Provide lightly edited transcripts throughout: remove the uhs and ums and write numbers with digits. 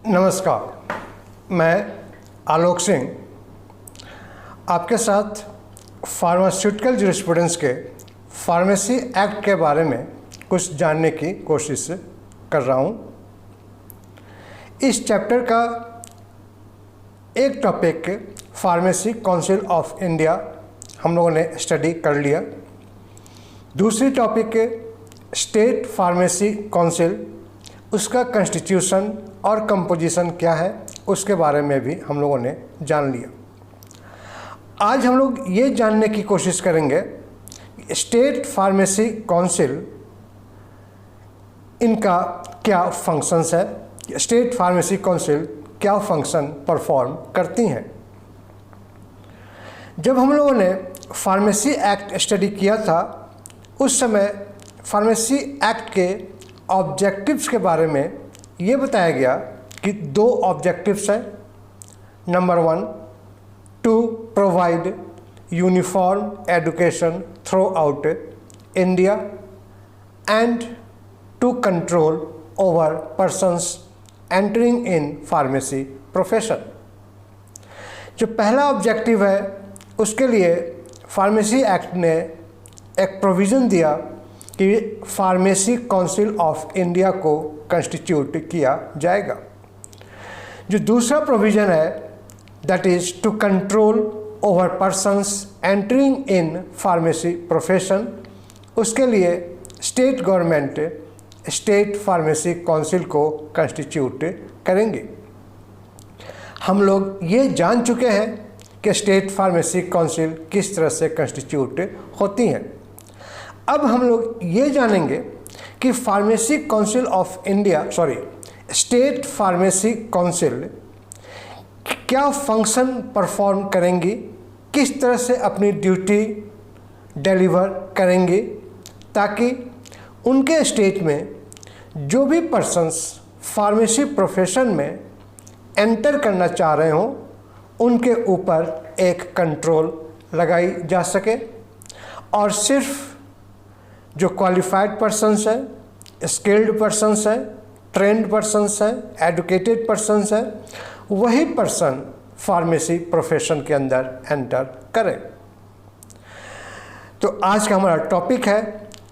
नमस्कार, मैं आलोक सिंह आपके साथ फार्मास्यूटिकल जूरिस्प्रूडेंस के फार्मेसी एक्ट के बारे में कुछ जानने की कोशिश कर रहा हूँ। इस चैप्टर का एक topic pharmacy council of India हम लोगों ने स्टडी कर लिया। दूसरी टॉपिक स्टेट फार्मेसी काउंसिल, उसका कॉन्स्टिट्यूशन और कंपोजिशन क्या है उसके बारे में भी हम लोगों ने जान लिया। आज हम लोग ये जानने की कोशिश करेंगे स्टेट फार्मेसी काउंसिल इनका क्या फंक्शंस है, स्टेट फार्मेसी काउंसिल क्या फंक्शन परफॉर्म करती हैं। जब हम लोगों ने फार्मेसी एक्ट स्टडी किया था उस समय फार्मेसी एक्ट के ऑब्जेक्टिव्स के बारे में ये बताया गया कि दो ऑब्जेक्टिव्स हैं। Number 1, to provide uniform education throughout India and to control over persons entering in pharmacy profession. जो पहला ऑब्जेक्टिव है उसके लिए फार्मेसी एक्ट ने एक प्रोविज़न दिया कि फार्मेसी काउंसिल ऑफ इंडिया को कंस्टिट्यूट किया जाएगा। जो दूसरा प्रोविज़न है that is to control over persons entering in pharmacy profession, उसके लिए state government state pharmacy council को कंस्टिट्यूट करेंगे। हम लोग ये जान चुके हैं कि स्टेट फार्मेसी काउंसिल किस तरह से कंस्टिट्यूट होती हैं। अब हम लोग ये जानेंगे कि pharmacy council of India state pharmacy council क्या फंक्शन परफॉर्म करेंगी, किस तरह से अपनी ड्यूटी डिलीवर करेंगी, ताकि उनके स्टेट में जो भी पर्सन्स फार्मेसी प्रोफेशन में एंटर करना चाह रहे हों उनके ऊपर एक कंट्रोल लगाई जा सके और सिर्फ जो क्वालिफाइड पर्सन्स हैं, स्किल्ड पर्सन्स हैं, ट्रेंड पर्सन्स हैं, एजुकेटेड पर्सन्स हैं, वही पर्सन फार्मेसी प्रोफेशन के अंदर एंटर करें। तो आज का हमारा टॉपिक है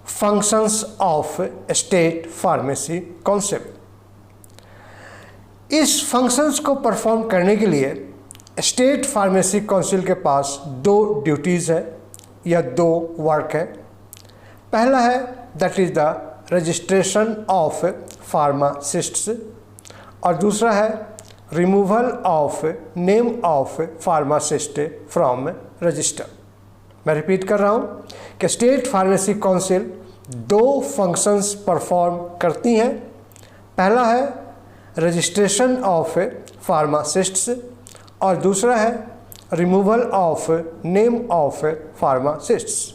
functions of state pharmacy council. इस फंक्शंस को परफॉर्म करने के लिए स्टेट फार्मेसी काउंसिल के पास दो ड्यूटीज़ हैं या दो वर्क है। पहला है that is the registration of pharmacists और दूसरा है removal of name of pharmacist from register. मैं रिपीट कर रहा हूँ कि स्टेट फार्मेसी काउंसिल दो फंक्शंस परफॉर्म करती हैं। पहला है रजिस्ट्रेशन ऑफ फार्मासिस्ट्स और दूसरा है removal of name of pharmacists.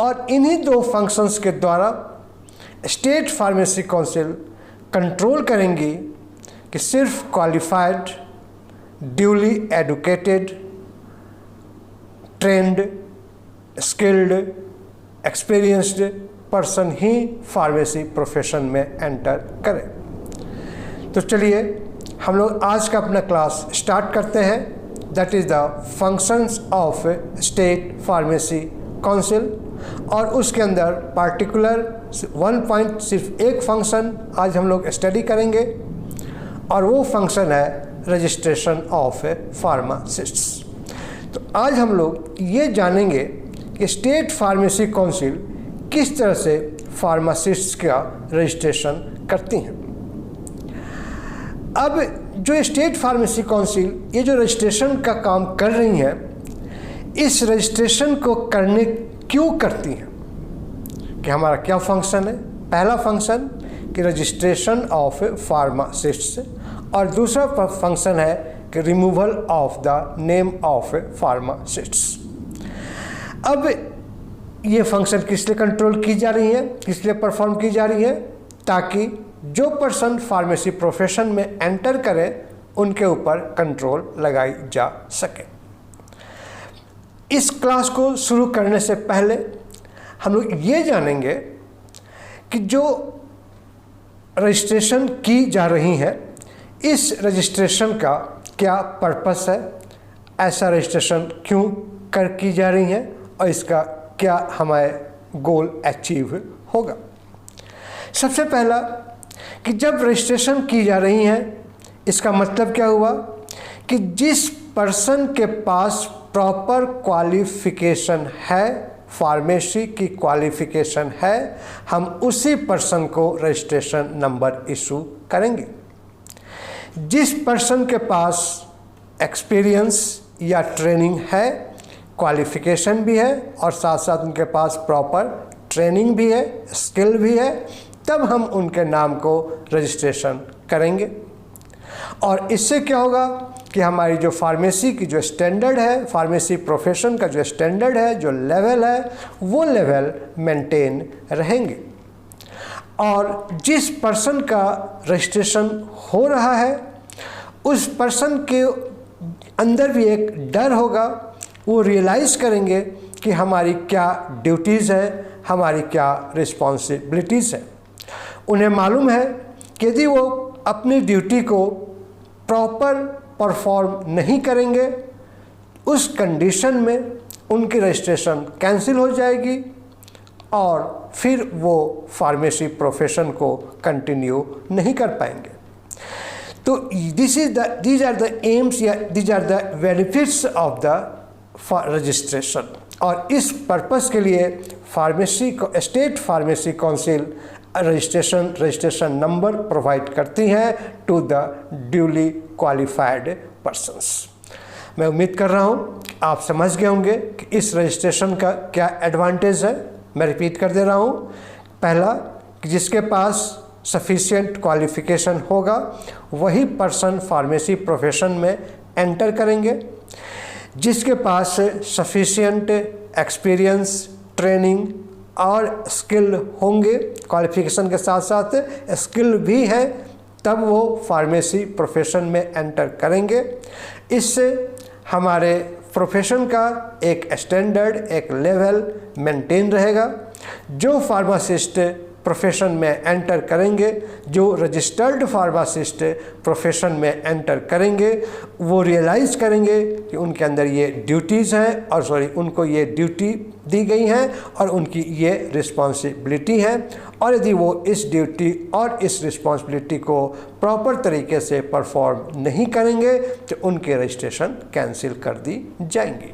और इन्हीं दो फंक्शंस के द्वारा स्टेट फार्मेसी काउंसिल कंट्रोल करेंगी कि सिर्फ qualified, duly educated, trained, skilled, experienced person ही फार्मेसी प्रोफेशन में एंटर करें। तो चलिए हम लोग आज का अपना क्लास स्टार्ट करते हैं। That is the functions of state pharmacy council और उसके अंदर पार्टिकुलर वन पॉइंट, सिर्फ एक फंक्शन आज हम लोग स्टडी करेंगे और वो फंक्शन है रजिस्ट्रेशन ऑफ फार्मासिस्ट्स। तो आज हम लोग ये जानेंगे कि स्टेट फार्मेसी काउंसिल किस तरह से फार्मासिस्ट्स का रजिस्ट्रेशन करती हैं। अब जो स्टेट फार्मेसी काउंसिल ये जो रजिस्ट्रेशन का काम कर रही हैं, इस रजिस्ट्रेशन को करने क्यों करती हैं, कि हमारा क्या फंक्शन है। पहला फंक्शन कि रजिस्ट्रेशन ऑफ फार्मासिस्ट्स और दूसरा फंक्शन है कि removal of the name of pharmacists. अब ये फंक्शन किस लिए कंट्रोल की जा रही है, किस लिए परफॉर्म की जा रही है, ताकि जो पर्सन फार्मेसी प्रोफेशन में एंटर करे उनके ऊपर कंट्रोल लगाई जा सके। इस क्लास को शुरू करने से पहले हम लोग ये जानेंगे कि जो रजिस्ट्रेशन की जा रही है इस रजिस्ट्रेशन का क्या पर्पस है, ऐसा रजिस्ट्रेशन क्यों की जा रही है और इसका क्या हमारे गोल अचीव होगा। सबसे पहला कि जब रजिस्ट्रेशन की जा रही है इसका मतलब क्या हुआ कि जिस पर्सन के पास प्रॉपर क्वालिफिकेशन है, फार्मेसी की क्वालिफिकेशन है, हम उसी पर्सन को रजिस्ट्रेशन नंबर इशू करेंगे। जिस पर्सन के पास एक्सपीरियंस या ट्रेनिंग है, क्वालिफिकेशन भी है और साथ साथ उनके पास प्रॉपर ट्रेनिंग भी है, स्किल भी है, तब हम उनके नाम को रजिस्ट्रेशन करेंगे। और इससे क्या होगा कि हमारी जो फार्मेसी की जो स्टैंडर्ड है, फार्मेसी प्रोफेशन का जो स्टैंडर्ड है, जो लेवल है, वो लेवल मेंटेन रहेंगे। और जिस पर्सन का रजिस्ट्रेशन हो रहा है उस पर्सन के अंदर भी एक डर होगा, वो रियलाइज़ करेंगे कि हमारी क्या ड्यूटीज़ है, हमारी क्या रिस्पॉन्सिबिलिटीज़ है। उन्हें मालूम है कि यदि वो अपनी ड्यूटी को प्रॉपर परफॉर्म नहीं करेंगे उस कंडीशन में उनकी रजिस्ट्रेशन कैंसिल हो जाएगी और फिर वो फार्मेसी प्रोफेशन को कंटिन्यू नहीं कर पाएंगे। तो these are the aims या these are the benefits of the registration. और इस पर्पस के लिए फार्मेसी को state pharmacy council registration number provide करती है to the duly qualified persons. मैं उम्मीद कर रहा हूँ आप समझ गए होंगे कि इस रजिस्ट्रेशन का क्या एडवांटेज है। मैं रिपीट कर दे रहा हूँ। पहला कि जिसके पास सफिशिएंट क्वालिफिकेशन होगा वही पर्सन फार्मेसी प्रोफेशन में एंटर करेंगे। जिसके पास सफिशिएंट एक्सपीरियंस, ट्रेनिंग और स्किल होंगे, क्वालिफिकेशन के साथ साथ स्किल भी है, तब वो फार्मेसी प्रोफेशन में एंटर करेंगे। इससे हमारे प्रोफेशन का एक स्टैंडर्ड, एक लेवल मेंटेन रहेगा। जो फार्मासिस्ट प्रोफेशन में एंटर करेंगे, जो रजिस्टर्ड फार्मासिस्ट प्रोफेशन में एंटर करेंगे, वो रियलाइज़ करेंगे कि उनके अंदर ये ड्यूटीज़ हैं और उनको ये ड्यूटी दी गई हैं और उनकी ये रिस्पॉन्सिबिलिटी है। और यदि वो इस ड्यूटी और इस रिस्पॉन्सिबिलिटी को प्रॉपर तरीके से परफॉर्म नहीं करेंगे तो उनके रजिस्ट्रेशन कैंसिल कर दी जाएंगी।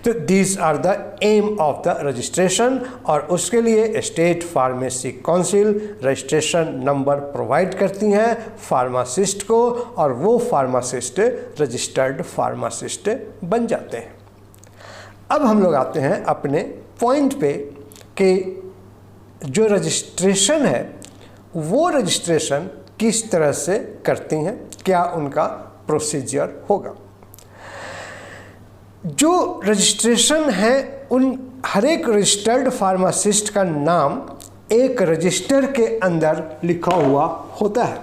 तो these are the aim of the registration और उसके लिए state pharmacy council registration number provide करती हैं फार्मासिस्ट को और वो फार्मासिस्ट रजिस्टर्ड फार्मासिस्ट बन जाते हैं। अब हम लोग आते हैं अपने पॉइंट पे कि जो रजिस्ट्रेशन है वो रजिस्ट्रेशन किस तरह से करती हैं, क्या उनका प्रोसीजर होगा। जो रजिस्ट्रेशन है उन हर एक रजिस्टर्ड फार्मासिस्ट का नाम एक रजिस्टर के अंदर लिखा हुआ होता है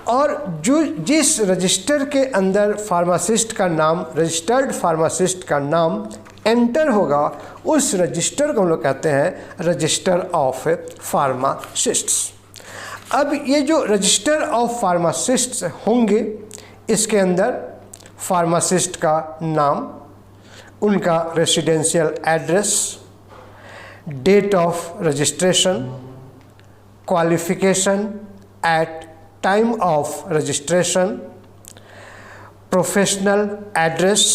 और जो जिस रजिस्टर के अंदर फार्मासिस्ट का नाम, रजिस्टर्ड फार्मासिस्ट का नाम एंटर होगा उस रजिस्टर को हम लोग कहते हैं रजिस्टर ऑफ फार्मासिस्ट्स। अब ये जो रजिस्टर ऑफ फार्मासिस्ट्स होंगे इसके अंदर फार्मासिस्ट का नाम, उनका residential address, date of registration, qualification at time of registration, professional address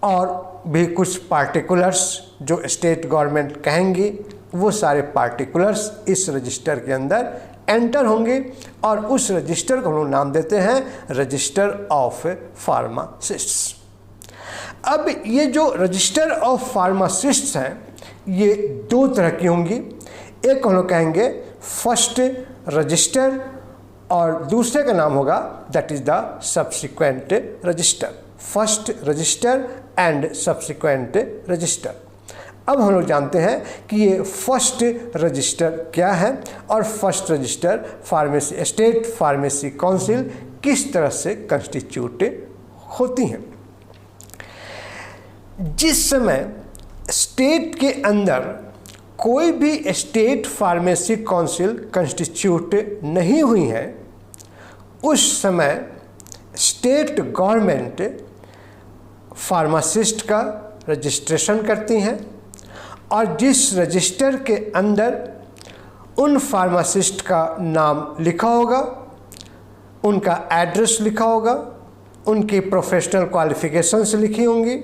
और भी कुछ पार्टिकुलर्स जो स्टेट गवर्नमेंट कहेंगी वो सारे पार्टिकुलर्स इस रजिस्टर के अंदर एंटर होंगे और उस रजिस्टर को हम लोग नाम देते हैं रजिस्टर ऑफ फार्मासिस्ट्स। अब ये जो रजिस्टर ऑफ फार्मासिस्ट्स हैं ये दो तरह की होंगी। एक हम लोग कहेंगे फर्स्ट रजिस्टर और दूसरे का नाम होगा that is the subsequent register. First resistor and subsequent register. अब हम लोग जानते हैं कि ये फर्स्ट रजिस्टर क्या है और first resistor pharmacy state pharmacy council किस तरह से कंस्टिट्यूट होती हैं। जिस समय स्टेट के अंदर कोई भी स्टेट फार्मेसी काउंसिल कंस्टिट्यूट नहीं हुई है उस समय स्टेट गवर्नमेंट फार्मासिस्ट का रजिस्ट्रेशन करती हैं और जिस रजिस्टर के अंदर उन फार्मासिस्ट का नाम लिखा होगा, उनका एड्रेस लिखा होगा, उनकी प्रोफेशनल क्वालिफिकेशंस लिखी होंगी,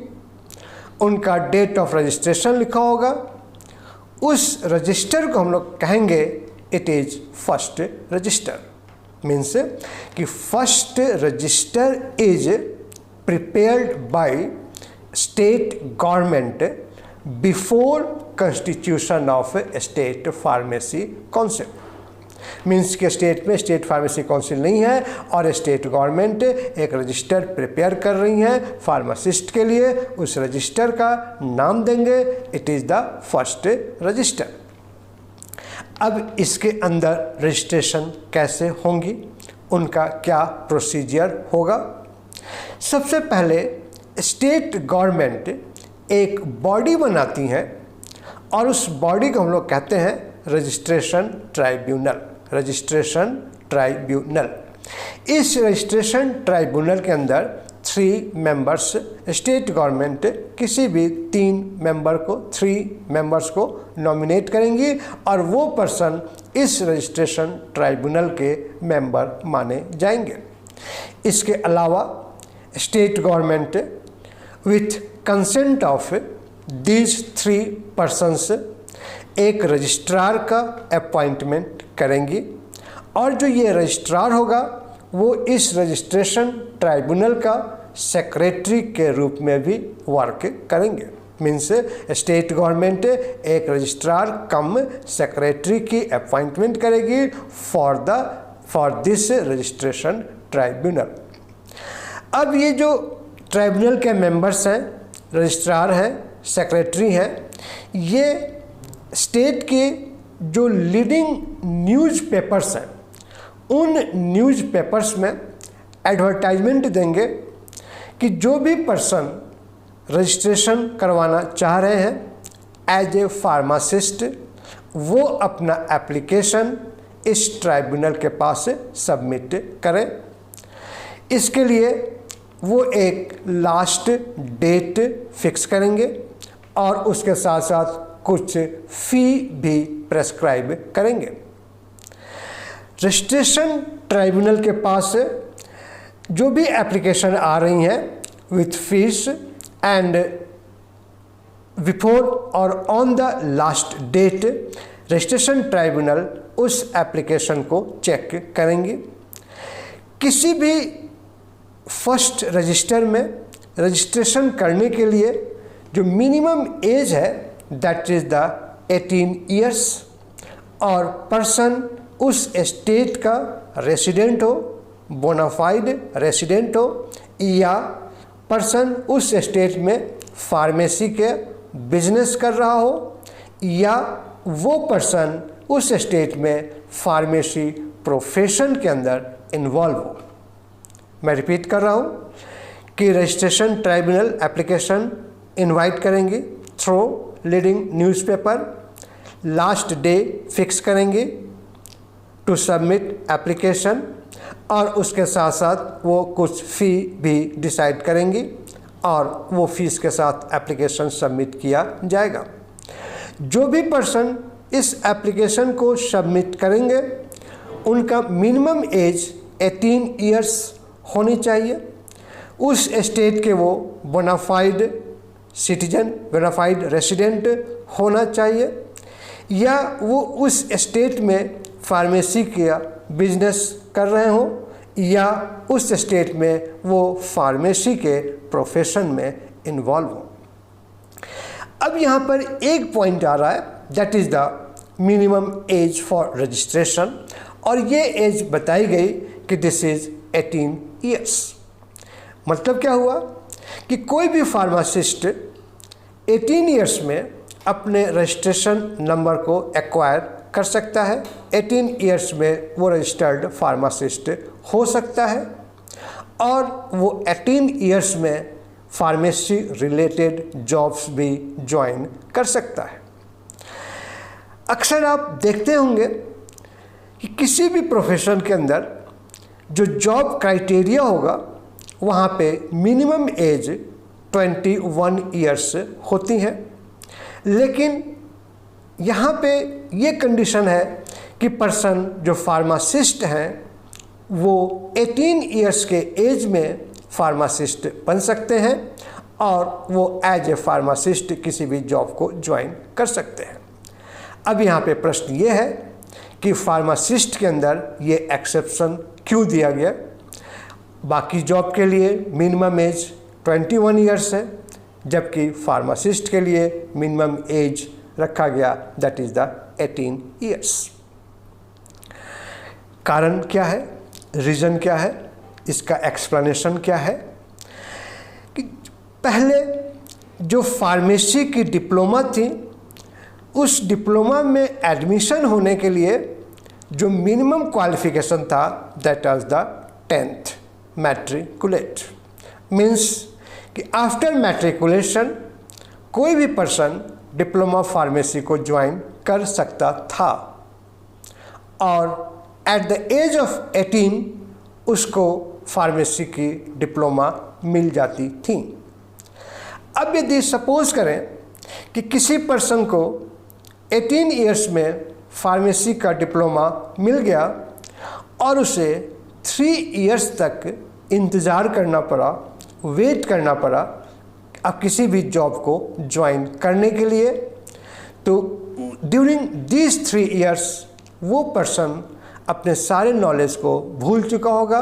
उनका डेट ऑफ रजिस्ट्रेशन लिखा होगा, उस रजिस्टर को हम लोग कहेंगे it is first register. Means कि first register is prepared by state government before constitution of state pharmacy council. Means के स्टेट में स्टेट फार्मेसी काउंसिल नहीं है और स्टेट गवर्नमेंट एक रजिस्टर प्रिपेयर कर रही है फार्मासिस्ट के लिए, उस रजिस्टर का नाम देंगे it is the first resistor. अब इसके अंदर रजिस्ट्रेशन कैसे होंगी, उनका क्या प्रोसीजर होगा। सबसे पहले स्टेट गवर्नमेंट एक बॉडी बनाती है और उस बॉडी को हम लोग कहते हैं रजिस्ट्रेशन ट्राइब्यूनल। रजिस्ट्रेशन ट्राइब्यूनल, इस रजिस्ट्रेशन ट्राइब्यूनल के अंदर 3 मेंबर्स, स्टेट गवर्नमेंट किसी भी 3 मेंबर्स को नॉमिनेट करेंगी और वो पर्सन इस रजिस्ट्रेशन ट्राइब्यूनल के मेंबर माने जाएंगे। इसके अलावा state government with consent of these 3 persons एक रजिस्ट्रार का अपॉइंटमेंट करेंगी और जो ये रजिस्ट्रार होगा वो इस रजिस्ट्रेशन ट्राइब्यूनल का सेक्रेटरी के रूप में भी वर्क करेंगे। मीन्स स्टेट गवर्नमेंट एक रजिस्ट्रार कम सेक्रेटरी की अपॉइंटमेंट करेगी फॉर दिस रजिस्ट्रेशन ट्राइब्यूनल। अब ये जो ट्राइब्यूनल के मेंबर्स हैं, रजिस्ट्रार हैं, सेक्रेटरी हैं, ये स्टेट के जो लीडिंग न्यूज़पेपर्स हैं उन न्यूज़पेपर्स में एडवर्टाइजमेंट देंगे कि जो भी पर्सन रजिस्ट्रेशन करवाना चाह रहे हैं एज ए फार्मासिस्ट वो अपना एप्लीकेशन इस ट्राइब्यूनल के पास सबमिट करें। इसके लिए वो एक लास्ट डेट फिक्स करेंगे और उसके साथ साथ कुछ फ़ी भी प्रेस्क्राइब करेंगे। रजिस्ट्रेशन ट्राइब्यूनल के पास जो भी एप्लीकेशन आ रही हैं विथ फीस एंड बिफोर और on the last date registration tribunal उस एप्लीकेशन को चेक करेंगे। किसी भी फर्स्ट रजिस्टर में रजिस्ट्रेशन करने के लिए जो मिनिमम एज है दैट इज़ द 18 ईयर्स और पर्सन उस स्टेट का रेसिडेंट हो, बोनाफाइड रेसिडेंट हो या पर्सन उस स्टेट में फार्मेसी के बिजनेस कर रहा हो या वो पर्सन उस स्टेट में फार्मेसी प्रोफेशन के अंदर इन्वॉल्व हो। मैं रिपीट कर रहा हूँ कि रजिस्ट्रेशन ट्राइब्यूनल एप्लीकेशन इनवाइट करेंगे through leading newspaper, last day fix करेंगे टू सबमिट एप्लीकेशन और उसके साथ साथ वो कुछ फ़ी भी डिसाइड करेंगी और वो फीस के साथ एप्लीकेशन सबमिट किया जाएगा। जो भी पर्सन इस एप्लीकेशन को सबमिट करेंगे उनका मिनिमम एज 18 ईयर्स होनी चाहिए, उस स्टेट के वो बोनाफाइड सिटीजन, बोनाफाइड रेसिडेंट होना चाहिए या वो उस स्टेट में फार्मेसी का बिजनेस कर रहे हों या उस स्टेट में वो फार्मेसी के प्रोफेशन में इन्वॉल्व हो। अब यहाँ पर एक पॉइंट आ रहा है that is the minimum age for registration और ये एज बताई गई कि दिस इज़ 18 ईयर्स। मतलब क्या हुआ कि कोई भी फार्मासिस्ट 18 ईयर्स में अपने रजिस्ट्रेशन नंबर को एक्वायर कर सकता है, 18 ईयर्स में वो रजिस्टर्ड फार्मासिस्ट हो सकता है और वो 18 ईयर्स में फार्मेसी रिलेटेड जॉब्स भी ज्वाइन कर सकता है। अक्सर आप देखते होंगे कि किसी भी प्रोफेशन के अंदर जो जॉब क्राइटेरिया होगा वहाँ पे मिनिमम एज 21 ईयर्स होती है, लेकिन यहाँ पे ये कंडीशन है कि पर्सन जो फार्मासिस्ट हैं वो 18 ईयर्स के एज में फार्मासिस्ट बन सकते हैं और वो एज ए फार्मासिस्ट किसी भी जॉब को ज्वाइन कर सकते हैं। अब यहाँ पे प्रश्न ये है कि फार्मासिस्ट के अंदर ये एक्सेप्शन क्यों दिया गया। बाकी जॉब के लिए मिनिमम एज 21 ईयर्स है, जबकि फार्मासिस्ट के लिए मिनिमम एज रखा गया दैट इज़ द 18 ईयर्स। कारण क्या है, रीज़न क्या है, इसका एक्सप्लेनेशन क्या है कि पहले जो फार्मेसी की डिप्लोमा थी उस डिप्लोमा में एडमिशन होने के लिए जो मिनिमम क्वालिफिकेशन था that was the 10th matriculate. Means कि आफ्टर मैट्रिकुलेशन कोई भी पर्सन डिप्लोमा फार्मेसी को ज्वाइन कर सकता था और एट द एज ऑफ 18 उसको फार्मेसी की डिप्लोमा मिल जाती थी। अब यदि सपोज करें कि किसी पर्सन को 18 ईयर्स में फार्मेसी का डिप्लोमा मिल गया और उसे 3 ईयर्स तक इंतज़ार करना पड़ा, वेट करना पड़ा अब किसी भी जॉब को ज्वाइन करने के लिए, तो ड्यूरिंग दीज 3 ईयर्स वो पर्सन अपने सारे नॉलेज को भूल चुका होगा,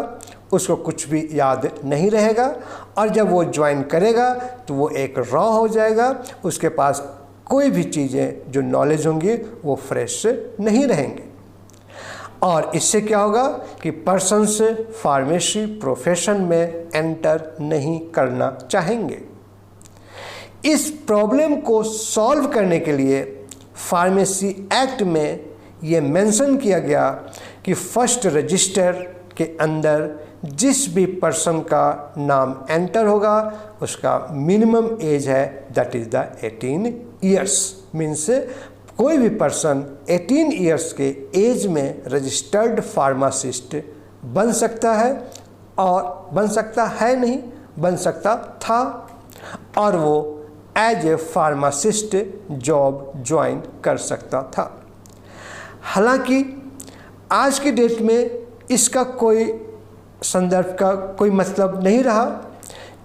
उसको कुछ भी याद नहीं रहेगा और जब वो ज्वाइन करेगा तो वो एक रॉ हो जाएगा, उसके पास कोई भी चीज़ें जो नॉलेज होंगी वो फ्रेश नहीं रहेंगे। और इससे क्या होगा कि पर्सन्स फार्मेसी प्रोफेशन में एंटर नहीं करना चाहेंगे। इस प्रॉब्लम को सॉल्व करने के लिए फार्मेसी एक्ट में ये मेंशन किया गया कि फर्स्ट रजिस्टर के अंदर जिस भी पर्सन का नाम एंटर होगा उसका मिनिमम एज है that is the 18 years. Means कोई भी पर्सन 18 ईयर्स के एज में रजिस्टर्ड फार्मासिस्ट बन सकता है और बन सकता है नहीं, बन सकता था और वो as a pharmacist job join कर सकता था। हालांकि आज की डेट में इसका कोई संदर्भ का कोई मतलब नहीं रहा,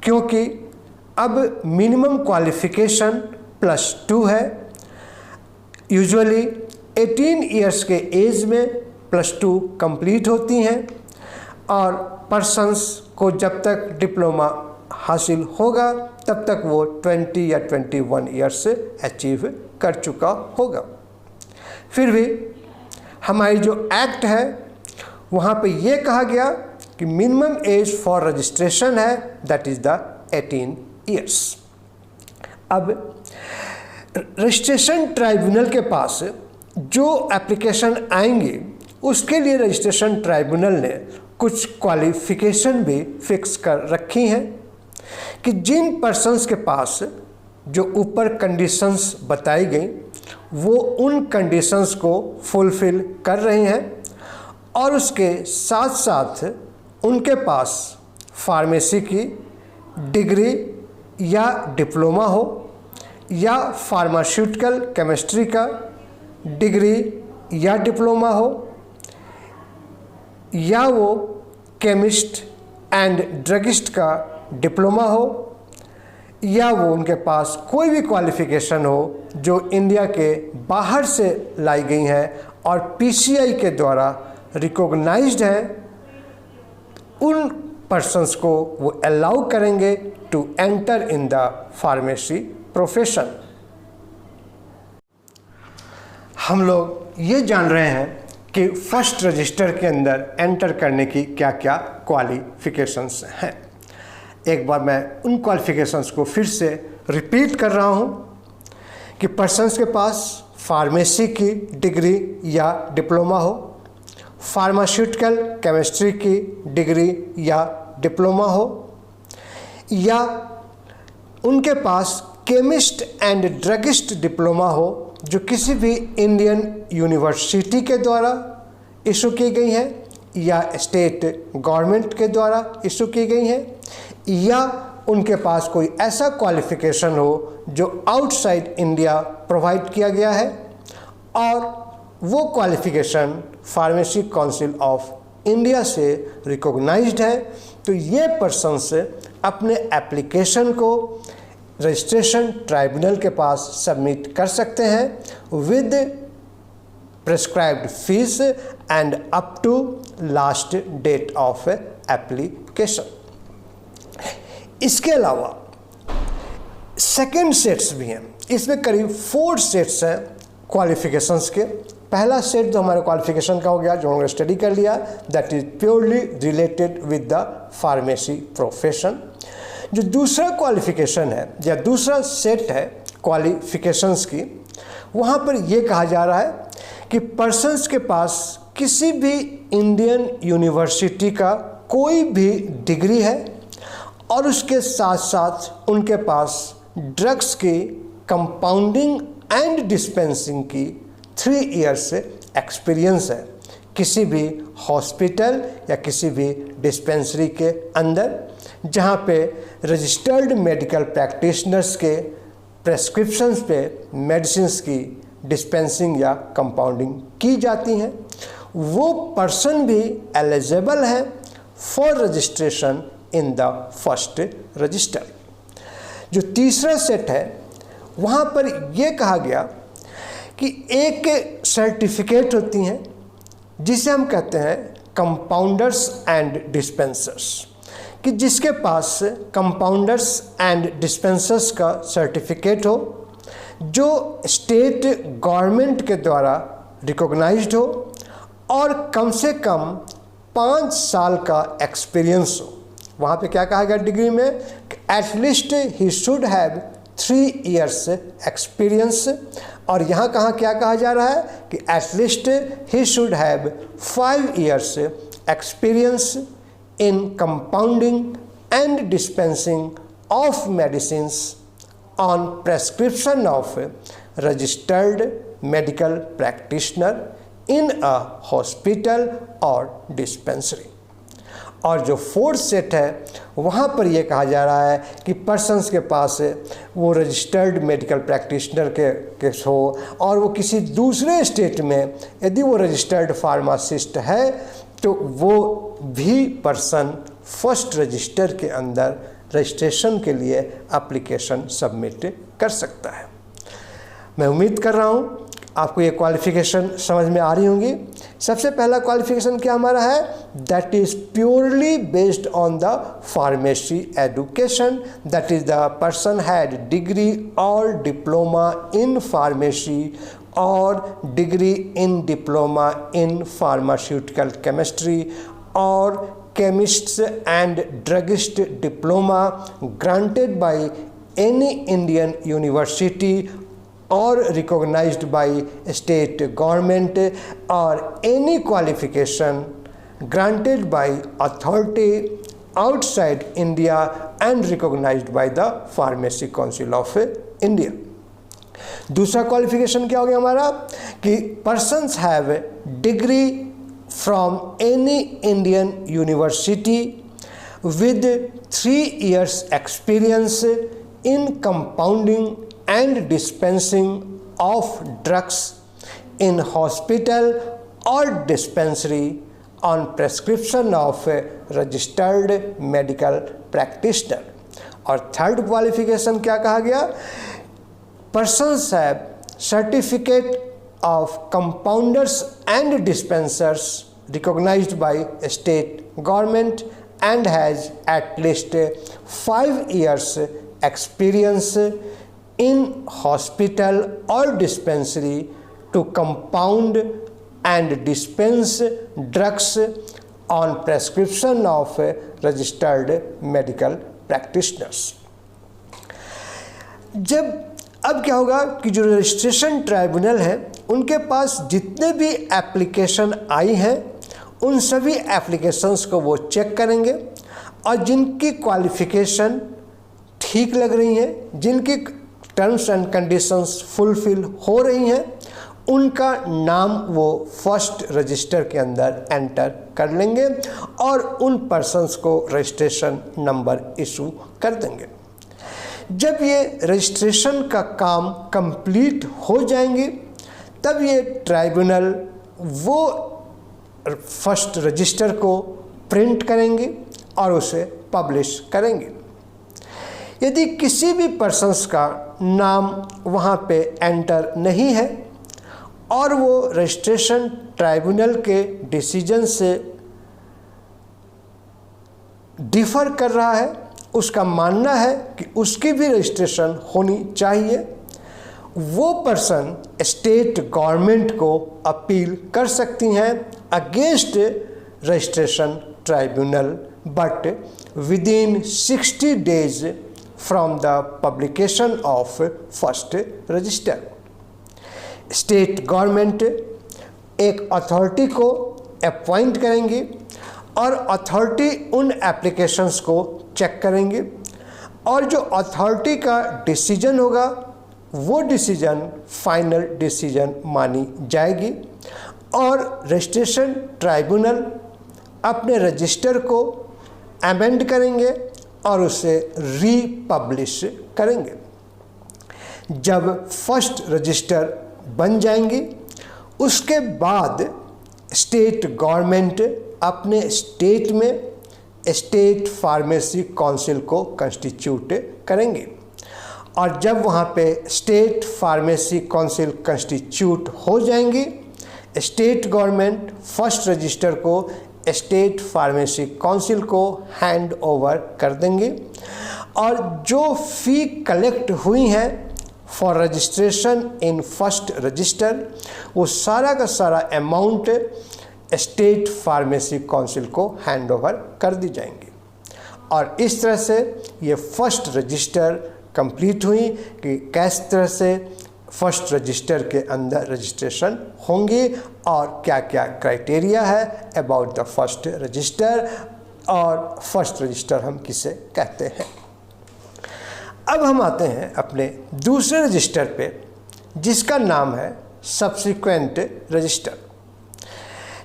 क्योंकि अब मिनिमम क्वालिफ़िकेशन +2 है। यूजुअली 18 ईयर्स के एज में +2 कंप्लीट होती हैं और पर्सन्स को जब तक डिप्लोमा हासिल होगा तब तक वो 20 या 21 ईयर्स से अचीव कर चुका होगा। फिर भी हमारी जो एक्ट है वहाँ पे ये कहा गया कि मिनिमम एज फॉर रजिस्ट्रेशन है दैट इज़ द 18 ईयर्स। अब रजिस्ट्रेशन ट्राइब्यूनल के पास जो एप्लीकेशन आएंगे उसके लिए रजिस्ट्रेशन ट्राइब्यूनल ने कुछ क्वालिफ़िकेशन भी फिक्स कर रखी हैं कि जिन पर्सन्स के पास जो ऊपर कंडीशंस बताई गई वो उन कंडीशंस को फुलफ़िल कर रहे हैं और उसके साथ साथ उनके पास फार्मेसी की डिग्री या डिप्लोमा हो या फार्मास्यूटिकल केमिस्ट्री का डिग्री या डिप्लोमा हो या वो केमिस्ट एंड ड्रगिस्ट का डिप्लोमा हो या वो उनके पास कोई भी क्वालिफ़िकेशन हो जो इंडिया के बाहर से लाई गई हैं और पीसीआई के द्वारा रिकॉग्नाइज्ड है, उन पर्सन्स को वो अलाउ करेंगे to enter in the pharmacy profession. हम लोग ये जान रहे हैं कि फर्स्ट रजिस्टर के अंदर एंटर करने की क्या क्या क्वालिफ़िकेशंस हैं। एक बार मैं उन क्वालिफ़िकेशंस को फिर से रिपीट कर रहा हूँ कि पर्सन्स के पास फार्मेसी की डिग्री या डिप्लोमा हो, फार्मास्यूटिकल केमिस्ट्री की डिग्री या डिप्लोमा हो या उनके पास केमिस्ट एंड ड्रगिस्ट डिप्लोमा हो जो किसी भी इंडियन यूनिवर्सिटी के द्वारा इशू की गई है या स्टेट गवर्नमेंट के द्वारा इशू की गई हैं, या उनके पास कोई ऐसा क्वालिफिकेशन हो जो आउटसाइड इंडिया प्रोवाइड किया गया है और वो qualification pharmacy council of India से रिकॉग्नाइज्ड है, तो ये पर्सन्स अपने एप्लीकेशन को रजिस्ट्रेशन ट्राइब्यूनल के पास सबमिट कर सकते हैं with prescribed fees and up to last date of application. इसके अलावा सेकेंड सेट्स भी हैं, इसमें करीब 4 सेट्स हैं क्वालिफिकेशंस के। पहला सेट जो हमारे क्वालिफिकेशन का हो गया, जो हमने स्टडी कर लिया, that is purely related with the pharmacy profession. जो दूसरा क्वालिफिकेशन है या दूसरा सेट है क्वालिफिकेशंस की, वहाँ पर यह कहा जा रहा है कि पर्सन्स के पास किसी भी इंडियन यूनिवर्सिटी का कोई भी डिग्री है और उसके साथ साथ उनके पास ड्रग्स की कंपाउंडिंग एंड डिस्पेंसिंग की 3 इयर्स एक्सपीरियंस है किसी भी हॉस्पिटल या किसी भी डिस्पेंसरी के अंदर, जहाँ पे रजिस्टर्ड मेडिकल प्रैक्टिशनर्स के प्रेस्क्रिप्शंस पे मेडिसिन्स की डिस्पेंसिंग या कंपाउंडिंग की जाती हैं, वो पर्सन भी एलिजिबल है for registration in the first resistor. जो तीसरा सेट है, वहाँ पर यह कहा गया कि एक सर्टिफिकेट होती हैं जिसे हम कहते हैं कंपाउंडर्स एंड डिस्पेंसर्स, कि जिसके पास कंपाउंडर्स एंड डिस्पेंसर्स का सर्टिफिकेट हो, जो स्टेट गवर्नमेंट के द्वारा रिकॉग्नाइज्ड हो और कम से कम 5 साल का एक्सपीरियंस हो। वहाँ पे क्या कहा गया डिग्री में, at least he should have 3 years experience, और यहाँ क्या कहा जा रहा है कि at least he should have 5 years experience in compounding and dispensing of medicines on prescription of registered medical practitioner in a hospital or dispensary। और जो 4th सेट है, वहाँ पर यह कहा जा रहा है कि पर्सन्स के पास वो रजिस्टर्ड मेडिकल प्रैक्टिशनर के हो और वो किसी दूसरे स्टेट में यदि वो रजिस्टर्ड फार्मासिस्ट है तो वो भी पर्सन फर्स्ट रजिस्टर के अंदर रजिस्ट्रेशन के लिए एप्लीकेशन सबमिट कर सकता है। मैं उम्मीद कर रहा हूँ आपको ये क्वालिफ़िकेशन समझ में आ रही होंगी। सबसे पहला क्वालिफ़िकेशन क्या हमारा है, that is purely based on the pharmacy education, that is the person had degree और डिप्लोमा इन फार्मेसी और degree in diploma in pharmaceutical chemistry और chemists and druggist diploma granted by any Indian university or recognized by state government or any qualification granted by authority outside India and recognized by the Pharmacy Council of India। दूसरा qualification क्या हो गया हमारा कि persons have degree from any Indian university with 3 years experience in compounding and dispensing of drugs in hospital or dispensary on prescription of registered medical practitioner। और third qualification क्या कहा गया, persons have certificate of compounders and dispensers recognized by state government and has at least 5 years experience in hospital or dispensary to compound and dispense drugs on prescription of registered medical practitioners। अब क्या होगा कि जो registration tribunal है उनके पास जितने भी application आई हैं उन सभी एप्लीकेशंस को वो चेक करेंगे और जिनकी क्वालिफ़िकेशन ठीक लग रही हैं, जिनकी टर्म्स एंड कंडीशंस फुलफिल हो रही हैं, उनका नाम वो फर्स्ट रजिस्टर के अंदर एंटर कर लेंगे और उन पर्सन्स को रजिस्ट्रेशन नंबर इशू कर देंगे। जब ये रजिस्ट्रेशन का काम कंप्लीट हो जाएंगे तब ये ट्राइब्यूनल वो फर्स्ट रजिस्टर को प्रिंट करेंगे और उसे पब्लिश करेंगे। यदि किसी भी पर्सन्स का नाम वहाँ पे एंटर नहीं है और वो रजिस्ट्रेशन ट्राइब्यूनल के डिसीजन से डिफ़र कर रहा है, उसका मानना है कि उसकी भी रजिस्ट्रेशन होनी चाहिए, वो पर्सन स्टेट गवर्नमेंट को अपील कर सकती हैं against registration tribunal, but within 60 days from the publication of first resistor. State government एक अथॉरिटी को अपॉइंट करेंगी और अथॉरिटी उन एप्लीकेशंस को चेक करेंगे और जो अथॉरिटी का डिसीजन होगा वो डिसीजन फाइनल डिसीजन मानी जाएगी और रजिस्ट्रेशन ट्राइब्यूनल अपने रजिस्टर को अमेंड करेंगे और उसे रीपब्लिश करेंगे। जब फर्स्ट रजिस्टर बन जाएंगी उसके बाद स्टेट गवर्नमेंट अपने स्टेट में स्टेट फार्मेसी काउंसिल को कंस्टिट्यूट करेंगे और जब वहाँ पे स्टेट फार्मेसी काउंसिल कंस्टिट्यूट हो जाएंगी स्टेट गवर्नमेंट फर्स्ट रजिस्टर को स्टेट फार्मेसी काउंसिल को हैंड ओवर कर देंगे और जो फ़ी कलेक्ट हुई हैं for registration in first resistor वो सारा का सारा अमाउंट स्टेट फार्मेसी काउंसिल को हैंड ओवर कर दी जाएंगी और इस तरह से ये फर्स्ट रजिस्टर कंप्लीट हुई कि किस तरह से फर्स्ट रजिस्टर के अंदर रजिस्ट्रेशन होंगी और क्या क्या क्राइटेरिया है अबाउट द फर्स्ट रजिस्टर और फर्स्ट रजिस्टर हम किसे कहते हैं। अब हम आते हैं अपने दूसरे रजिस्टर पे जिसका नाम है सब्सिक्वेंट रजिस्टर।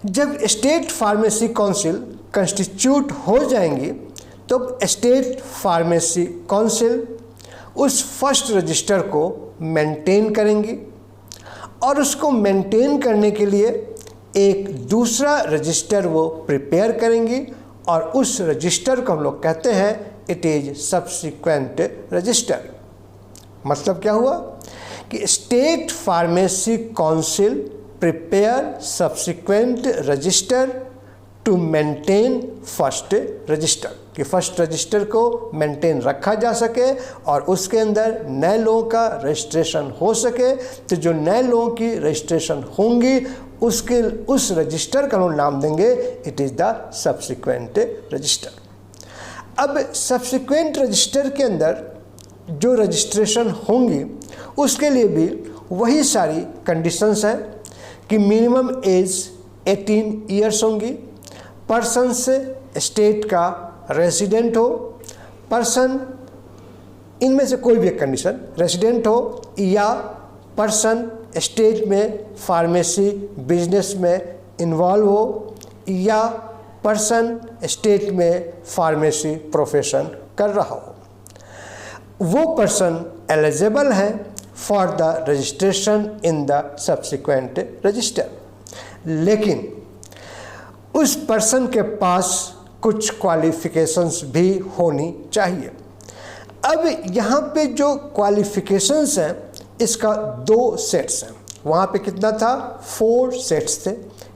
जब स्टेट फार्मेसी काउंसिल कंस्टिट्यूट हो जाएंगी तो स्टेट फार्मेसी काउंसिल उस फर्स्ट रजिस्टर को मेंटेन करेंगी और उसको मेंटेन करने के लिए एक दूसरा रजिस्टर वो प्रिपेयर करेंगी और उस रजिस्टर को हम लोग कहते हैं इट इज सब्सिक्वेंट रजिस्टर। मतलब क्या हुआ कि state pharmacy council prepare subsequent register to maintain first register कि फर्स्ट रजिस्टर को मेंटेन रखा जा सके और उसके अंदर नए लोगों का रजिस्ट्रेशन हो सके। तो जो नए लोगों की रजिस्ट्रेशन होंगी उसके उस रजिस्टर का हम नाम देंगे it is the subsequent register. अब सब्सिक्वेंट रजिस्टर के अंदर जो रजिस्ट्रेशन होंगी उसके लिए भी वही सारी कंडीशंस हैं कि मिनिमम एज 18 ईयर्स होंगी, पर्सन से स्टेट का रेजिडेंट हो, पर्सन इनमें से कोई भी एक कंडीशन रेजिडेंट हो या पर्सन स्टेट में फार्मेसी बिजनेस में इन्वॉल्व हो या पर्सन स्टेट में फार्मेसी प्रोफेशन कर रहा हो, वो पर्सन एलिजिबल है for the registration in the subsequent register. लेकिन उस पर्सन के पास कुछ क्वालिफ़िकेशंस भी होनी चाहिए। अब यहाँ पे जो क्वालिफ़िकेशंस हैं इसका 2 सेट्स हैं। वहाँ पे कितना था 4 सेट्स थे,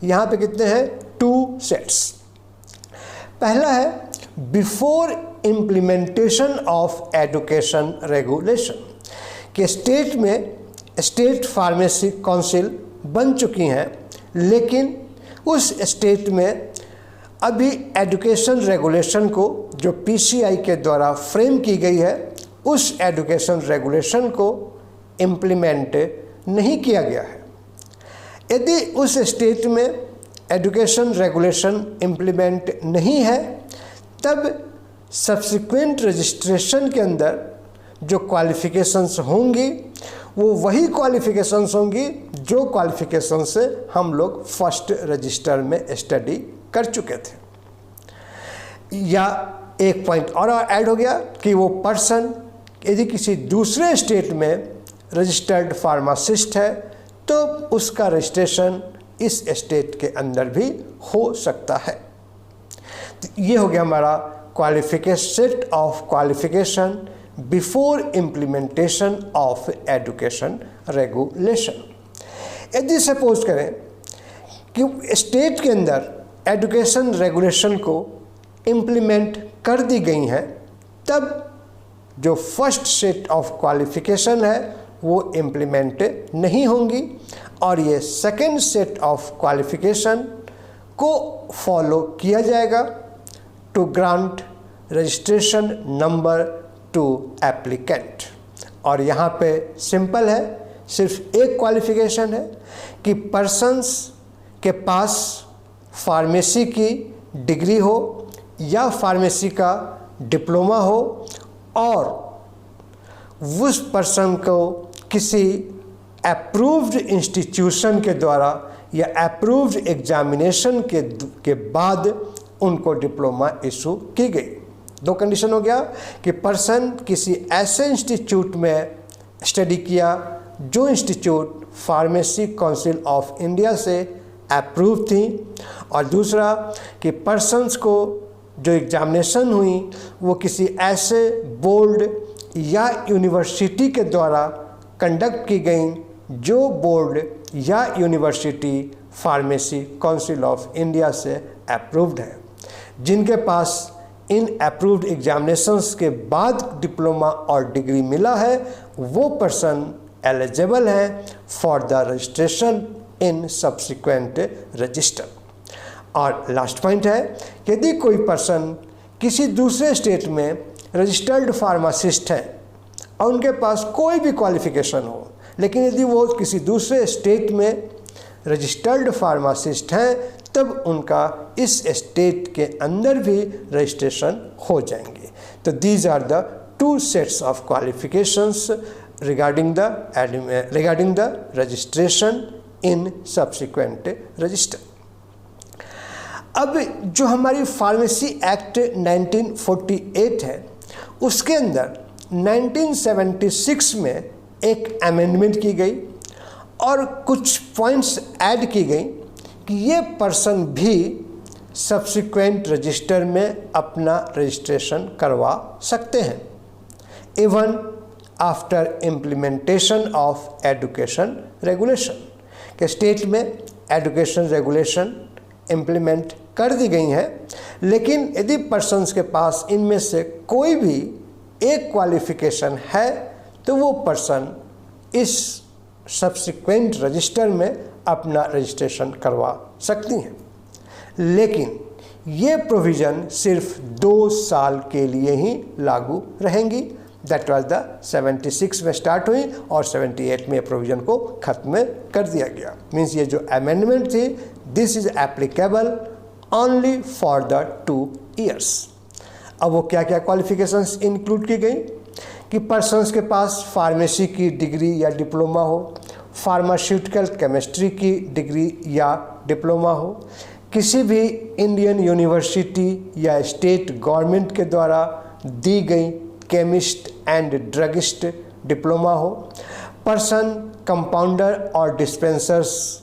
यहाँ पे कितने हैं 2 सेट्स। पहला है before implementation of education regulation कि स्टेट में स्टेट फार्मेसी काउंसिल बन चुकी हैं लेकिन उस स्टेट में अभी एजुकेशन रेगुलेशन को जो पीसीआई के द्वारा फ्रेम की गई है उस एजुकेशन रेगुलेशन को इम्प्लीमेंट नहीं किया गया है। यदि उस स्टेट में एजुकेशन रेगुलेशन इम्प्लीमेंट नहीं है तब सब्सिक्वेंट रजिस्ट्रेशन के अंदर जो क्वालिफ़िकेशंस होंगी वो वही क्वालिफ़िकेशंस होंगी जो क्वालिफ़िकेशन से हम लोग फर्स्ट रजिस्टर में स्टडी कर चुके थे। या एक पॉइंट और ऐड हो गया कि वो पर्सन यदि किसी दूसरे स्टेट में रजिस्टर्ड फार्मासिस्ट है तो उसका रजिस्ट्रेशन इस स्टेट के अंदर भी हो सकता है। तो ये हो गया हमारा set of qualification before implementation of education regulation. यदि सपोज करें कि स्टेट के अंदर एजुकेशन रेगुलेशन को इम्प्लीमेंट कर दी गई हैं, तब जो फर्स्ट सेट ऑफ क्वालिफिकेशन है वो इम्प्लीमेंट नहीं होंगी और ये सेकंड सेट ऑफ क्वालिफिकेशन को फॉलो किया जाएगा to grant registration number to applicant. और यहाँ पे सिंपल है, सिर्फ एक क्वालिफिकेशन है कि पर्सन्स के पास फार्मेसी की डिग्री हो या फार्मेसी का डिप्लोमा हो और उस पर्सन को किसी अप्रूव्ड इंस्टीट्यूशन के द्वारा या अप्रूव्ड एग्जामिनेशन के बाद उनको डिप्लोमा इशू की गई। दो कंडीशन हो गया कि पर्सन किसी ऐसे इंस्टीट्यूट में स्टडी किया जो institute pharmacy council of India से अप्रूव थी, और दूसरा कि पर्सन्स को जो एग्जामिनेशन हुई वो किसी ऐसे बोर्ड या यूनिवर्सिटी के द्वारा कंडक्ट की गई जो बोर्ड या university pharmacy council of India से अप्रूव्ड है। जिनके पास इन अप्रूव्ड एग्जामिनेशंस के बाद डिप्लोमा और डिग्री मिला है वो पर्सन एलिजिबल है for the registration in subsequent register. और लास्ट पॉइंट है, यदि कोई पर्सन किसी दूसरे स्टेट में रजिस्टर्ड फार्मासिस्ट है और उनके पास कोई भी क्वालिफिकेशन हो, लेकिन यदि वो किसी दूसरे स्टेट में रजिस्टर्ड फार्मासिस्ट हैं तब उनका इस स्टेट के अंदर भी रजिस्ट्रेशन हो जाएंगे। तो these are the two sets of qualifications regarding the registration in subsequent register. अब जो हमारी फार्मेसी एक्ट 1948 है उसके अंदर 1976 में एक अमेंडमेंट की गई और कुछ पॉइंट्स ऐड की गई कि ये पर्सन भी सब्सिक्वेंट रजिस्टर में अपना रजिस्ट्रेशन करवा सकते हैं even after implementation of education regulation. के स्टेट में एजुकेशन रेगुलेशन इम्प्लीमेंट कर दी गई हैं, लेकिन यदि पर्सन्स के पास इनमें से कोई भी एक क्वालिफिकेशन है तो वो पर्सन इस सब्सिक्वेंट रजिस्टर में अपना रजिस्ट्रेशन करवा सकती हैं। लेकिन ये प्रोविज़न सिर्फ 2 साल के लिए ही लागू रहेंगी। दैट वाज द 76 में स्टार्ट हुई और 78 में प्रोविज़न को ख़त्म कर दिया गया। मीन्स ये जो अमेंडमेंट थी this is applicable only for the 2 years। अब वो क्या क्या क्वालिफिकेशंस इंक्लूड की गई कि पर्सन्स के पास फार्मेसी की डिग्री या डिप्लोमा हो, फार्मास्यूटिकल केमिस्ट्री की डिग्री या डिप्लोमा हो, किसी भी इंडियन यूनिवर्सिटी या स्टेट गवर्नमेंट के द्वारा दी गई केमिस्ट एंड ड्रगिस्ट डिप्लोमा हो, पर्सन कंपाउंडर और डिस्पेंसर्स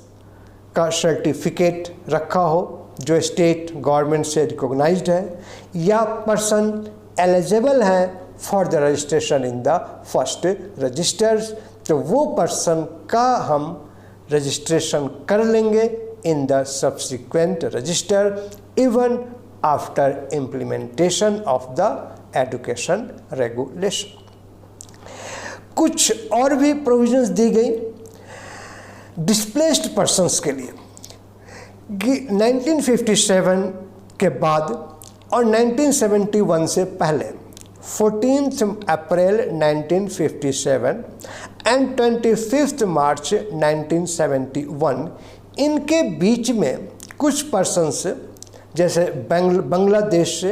का सर्टिफिकेट रखा हो जो स्टेट गवर्नमेंट से रिकॉग्नाइज्ड है, या पर्सन एलिजिबल है for the registration in the first registers, तो वो पर्सन का हम रजिस्ट्रेशन कर लेंगे in the subsequent register even after implementation of the education regulation. कुछ और भी प्रोविजंस दी गई डिस्प्लेस्ड पर्सन्स के लिए कि 1957 के बाद और 1971 से पहले 14 अप्रैल 1957 एंड 25 मार्च 1971 इनके बीच में कुछ पर्सन्स जैसे बांग्लादेश से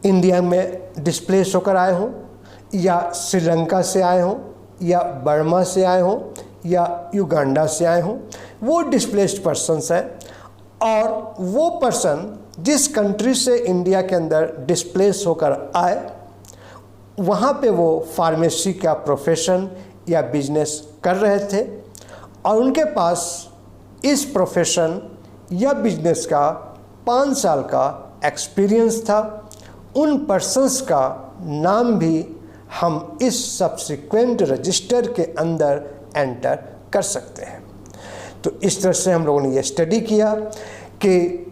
इंडिया में डिस्प्लेस होकर आए हों या श्रीलंका से आए हों या बर्मा से आए हों या युगांडा से आए हों, वो डिस्प्लेस्ड पर्सन्स हैं। और वो पर्सन जिस कंट्री से इंडिया के अंदर डिस्प्लेस होकर आए, वहाँ पे वो फार्मेसी का प्रोफेशन या बिजनेस कर रहे थे और उनके पास इस प्रोफेशन या बिजनेस का 5 साल का एक्सपीरियंस था। उन पर्सन्स का नाम भी हम इस सब्सिक्वेंट रजिस्टर के अंदर एंटर कर सकते हैं। तो इस तरह से हम लोगों ने ये स्टडी किया कि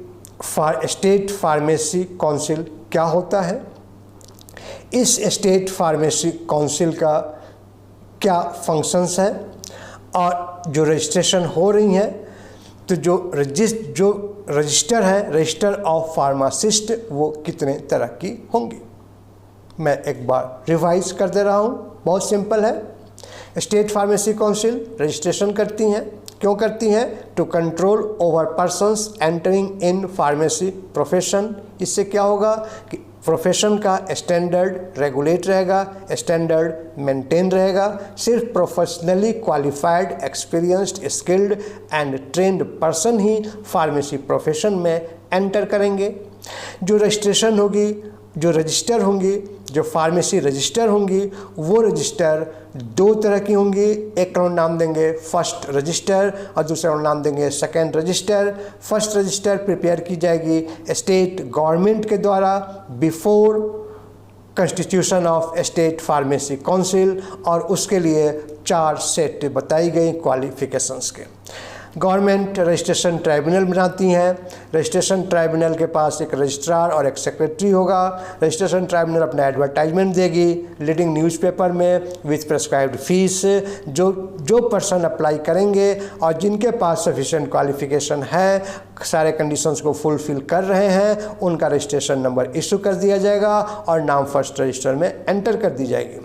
स्टेट फार्मेसी काउंसिल क्या होता है, इस स्टेट फार्मेसी काउंसिल का क्या फंक्शंस है, और जो रजिस्ट्रेशन हो रही हैं तो जो रजिस्टर है, रजिस्टर ऑफ फार्मासिस्ट, वो कितने तरह की होंगी। मैं एक बार रिवाइज कर दे रहा हूँ, बहुत सिंपल है। स्टेट फार्मेसी काउंसिल रजिस्ट्रेशन करती हैं, क्यों करती हैं? To control over persons entering in pharmacy profession. इससे क्या होगा कि प्रोफेशन का स्टैंडर्ड रेगुलेट रहेगा, स्टैंडर्ड मेंटेन रहेगा। सिर्फ professionally qualified, experienced, skilled and trained person ही फार्मेसी प्रोफेशन में एंटर करेंगे। जो रजिस्ट्रेशन होगी, जो रजिस्टर होंगी, जो फार्मेसी रजिस्टर होंगी, वो रजिस्टर 2 तरह की होंगी। एक का नाम देंगे फर्स्ट रजिस्टर और दूसरा नाम देंगे second register. First resistor prepare की जाएगी स्टेट गवर्नमेंट के द्वारा before constitution of state pharmacy council, और उसके लिए 4 सेट बताई गई क्वालिफिकेशंस के। गवर्नमेंट रजिस्ट्रेशन ट्राइब्यूनल बनाती हैं। रजिस्ट्रेशन ट्राइब्यूनल के पास एक रजिस्ट्रार और एक सेक्रेटरी होगा। रजिस्ट्रेशन ट्राइब्यूनल अपना एडवर्टाइजमेंट देगी लीडिंग न्यूज़पेपर में विथ प्रेस्क्राइब्ड फीस। जो पर्सन अप्लाई करेंगे और जिनके पास सफिशिएंट क्वालिफिकेशन है, सारे कंडीशंस को फुलफिल कर रहे हैं, उनका रजिस्ट्रेशन नंबर इशू कर दिया जाएगा और नाम फर्स्ट रजिस्टर में एंटर कर दी जाएगी।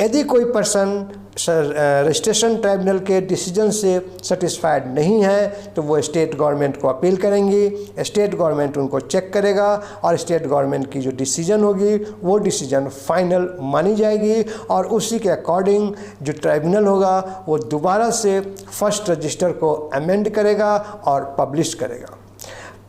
यदि कोई पर्सन रजिस्ट्रेशन ट्राइब्यूनल के डिसीजन से सेटिस्फाइड नहीं है तो वो स्टेट गवर्नमेंट को अपील करेंगी। स्टेट गवर्नमेंट उनको चेक करेगा और स्टेट गवर्नमेंट की जो डिसीजन होगी वो डिसीजन फाइनल मानी जाएगी, और उसी के अकॉर्डिंग जो ट्राइब्यूनल होगा वो दोबारा से फर्स्ट रजिस्टर को अमेंड करेगा और पब्लिश करेगा।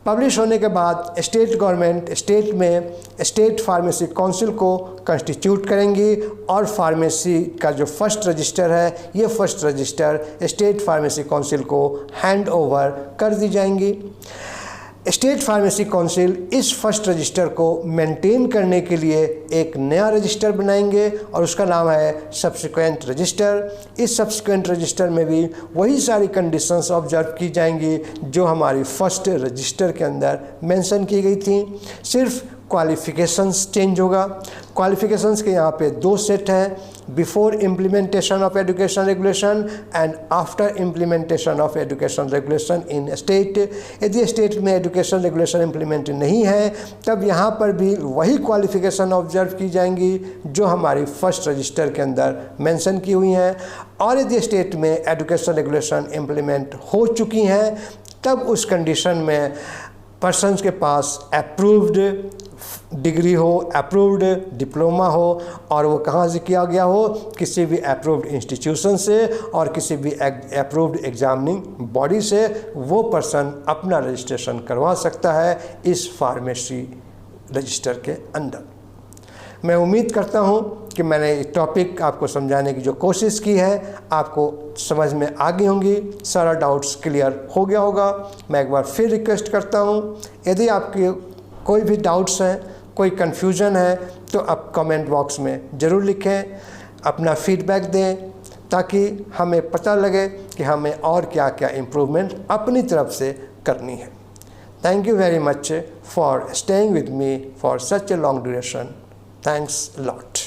पब्लिश होने के बाद स्टेट गवर्नमेंट स्टेट में स्टेट फार्मेसी काउंसिल को कंस्टिट्यूट करेंगी और फार्मेसी का जो फर्स्ट रजिस्टर है, ये first resistor state pharmacy council को हैंड ओवर कर दी जाएंगी। स्टेट फार्मेसी काउंसिल इस फर्स्ट रजिस्टर को मेंटेन करने के लिए एक नया रजिस्टर बनाएंगे और उसका नाम है सब्सिक्वेंट रजिस्टर। इस सब्सिक्वेंट रजिस्टर में भी वही सारी कंडीशंस ऑब्जर्व की जाएंगी जो हमारी फर्स्ट रजिस्टर के अंदर मेंशन की गई थी। सिर्फ क्वालिफिकेशंस चेंज होगा। क्वालिफिकेशंस के यहाँ पे 2 सेट हैं, before implementation of education regulation and after implementation of education regulation in state. यदि स्टेट में एजुकेशन रेगुलेशन इम्प्लीमेंट नहीं है तब यहाँ पर भी वही क्वालिफिकेशन ऑब्जर्व की जाएंगी जो हमारी फर्स्ट रजिस्टर के अंदर मेंशन की हुई हैं। और यदि स्टेट में एजुकेशन रेगुलेशन इम्प्लीमेंट हो चुकी हैं तब उस कंडीशन में पर्सन्स के पास अप्रूव्ड डिग्री हो, अप्रूव्ड डिप्लोमा हो, और वो कहाँ से किया गया हो, किसी भी अप्रूव्ड इंस्टीट्यूशन से और किसी भी अप्रूव्ड एग्जामिनिंग बॉडी से, वो पर्सन अपना रजिस्ट्रेशन करवा सकता है इस फार्मेसी रजिस्टर के अंदर। मैं उम्मीद करता हूँ कि मैंने ये टॉपिक आपको समझाने की जो कोशिश की है आपको समझ में आ गई होंगी, सारा डाउट्स क्लियर हो गया होगा। मैं एक बार फिर रिक्वेस्ट करता हूँ, यदि आपके कोई भी डाउट्स हैं, कोई कन्फ्यूजन है तो आप कमेंट बॉक्स में ज़रूर लिखें, अपना फीडबैक दें ताकि हमें पता लगे कि हमें और क्या क्या इम्प्रूवमेंट अपनी तरफ से करनी है। Thank you very much for staying with me for such a long duration. Thanks a lot.